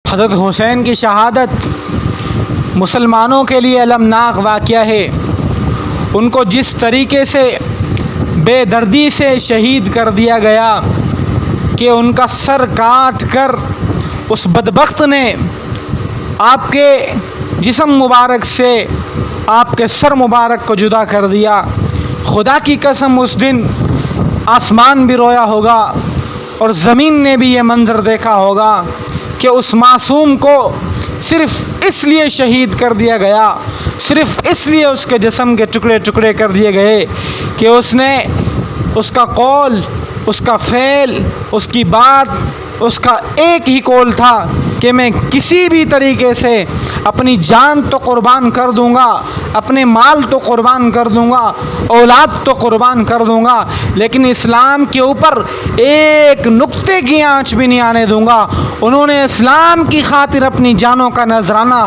حضرت حسین کی شہادت مسلمانوں کے لیے المناک واقعہ ہے۔ ان کو جس طریقے سے بے دردی سے شہید کر دیا گیا کہ ان کا سر کاٹ کر اس بدبخت نے آپ کے جسم مبارک سے آپ کے سر مبارک کو جدا کر دیا۔ خدا کی قسم اس دن آسمان بھی رویا ہوگا اور زمین نے بھی یہ منظر دیکھا ہوگا کہ اس معصوم کو صرف اس لیے شہید کر دیا گیا، صرف اس لیے اس کے جسم کے ٹکڑے ٹکڑے کر دیے گئے کہ اس نے اس کا قول، اس کا فعل، اس کی بات، اس کا ایک ہی قول تھا کہ میں کسی بھی طریقے سے اپنی جان تو قربان کر دوں گا، اپنے مال تو قربان کر دوں گا، اولاد تو قربان کر دوں گا، لیکن اسلام کے اوپر ایک نقطے کی آنچ بھی نہیں آنے دوں گا۔ انہوں نے اسلام کی خاطر اپنی جانوں کا نذرانہ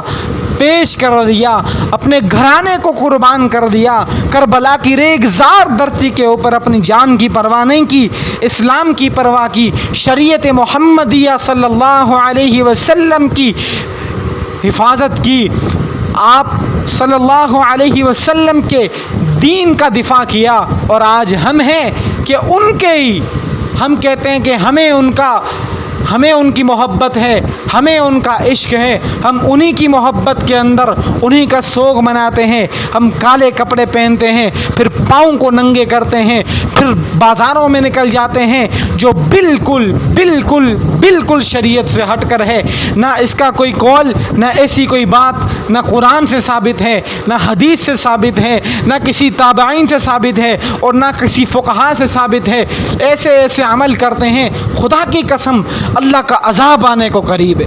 پیش کر دیا، اپنے گھرانے کو قربان کر دیا، کربلا کی ریگزار دھرتی کے اوپر اپنی جان کی پرواہ نہیں کی، اسلام کی پرواہ کی، شریعت محمدیہ صلی اللہ علیہ وسلم کی حفاظت کی، آپ صلی اللہ علیہ وسلم کے دین کا دفاع کیا۔ اور آج ہم ہیں کہ ان کے ہی ہم کہتے ہیں کہ ہمیں ان کی محبت ہے، ہمیں ان کا عشق ہے، ہم انہی کی محبت کے اندر انہی کا سوگ مناتے ہیں، ہم کالے کپڑے پہنتے ہیں، پھر پاؤں کو ننگے کرتے ہیں، پھر بازاروں میں نکل جاتے ہیں، جو بالکل بالکل بالکل شریعت سے ہٹ کر ہے۔ نہ اس کا کوئی قول، نہ ایسی کوئی بات نہ قرآن سے ثابت ہے، نہ حدیث سے ثابت ہے، نہ کسی تابعین سے ثابت ہے، اور نہ کسی فقہا سے ثابت ہے۔ ایسے ایسے عمل کرتے ہیں، خدا کی قسم اللہ کا عذاب آنے کو قریب ہے۔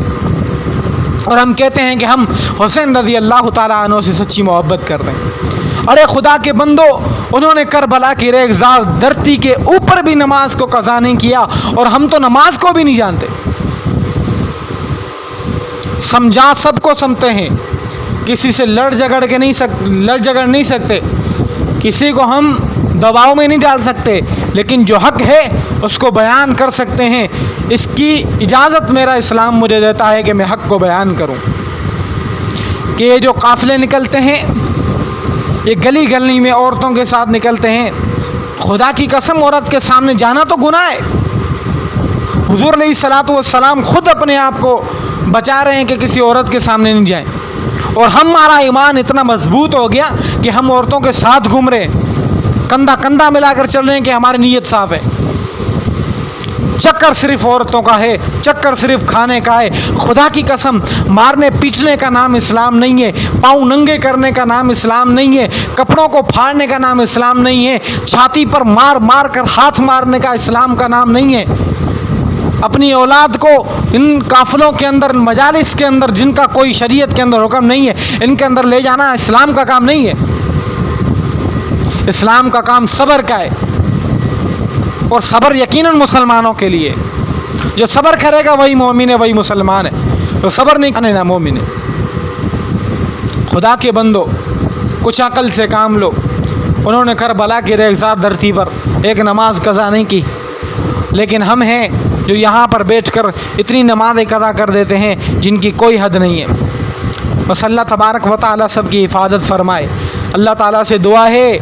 اور ہم کہتے ہیں کہ ہم حسین رضی اللہ تعالیٰ عنہ سے سچی محبت کرتے ہیں۔ ارے خدا کے بندو، انہوں نے کربلا کی ریگزار دھرتی کے اوپر بھی نماز کو قضا نہیں کیا، اور ہم تو نماز کو بھی نہیں جانتے۔ سمجھا سب کو سمتے ہیں، کسی سے لڑ جھگڑ نہیں سکتے، کسی کو ہم دباؤ میں نہیں ڈال سکتے، لیکن جو حق ہے اس کو بیان کر سکتے ہیں۔ اس کی اجازت میرا اسلام مجھے دیتا ہے کہ میں حق کو بیان کروں۔ کہ یہ جو قافلے نکلتے ہیں، یہ گلی گلی میں عورتوں کے ساتھ نکلتے ہیں، خدا کی قسم عورت کے سامنے جانا تو گناہ ہے۔ حضور علیہ الصلوۃ والسلام خود اپنے آپ کو بچا رہے ہیں کہ کسی عورت کے سامنے نہیں جائیں، اور ہمارا ایمان اتنا مضبوط ہو گیا کہ ہم عورتوں کے ساتھ گھوم رہے ہیں، کندھا کندھا ملا کر چل رہے ہیں کہ ہماری نیت صاف ہے۔ چکر صرف عورتوں کا ہے، چکر صرف کھانے کا ہے۔ خدا کی قسم مارنے پیٹنے کا نام اسلام نہیں ہے، پاؤں ننگے کرنے کا نام اسلام نہیں ہے، کپڑوں کو پھاڑنے کا نام اسلام نہیں ہے، چھاتی پر مار مار کر ہاتھ مارنے کا اسلام کا نام نہیں ہے۔ اپنی اولاد کو ان قافلوں کے اندر، مجالس کے اندر جن کا کوئی شریعت کے اندر حکم نہیں ہے، ان کے اندر لے جانا اسلام کا کام نہیں ہے۔ اسلام کا کام صبر کا ہے، اور صبر یقیناً مسلمانوں کے لیے۔ جو صبر کرے گا وہی مومن ہے، وہی مسلمان ہے، جو صبر نہیں کرے نہ مومن ہے۔ خدا کے بندو، کچھ عقل سے کام لو۔ انہوں نے کربلا کی ریگزار دھرتی پر ایک نماز قضا نہیں کی، لیکن ہم ہیں جو یہاں پر بیٹھ کر اتنی نمازیں قضا کر دیتے ہیں جن کی کوئی حد نہیں ہے۔ بس اللہ تبارک و تعالیٰ سب کی حفاظت فرمائے۔ اللہ تعالیٰ سے دعا ہے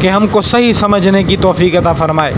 کہ ہم کو صحیح سمجھنے کی توفیق عطا فرمائے۔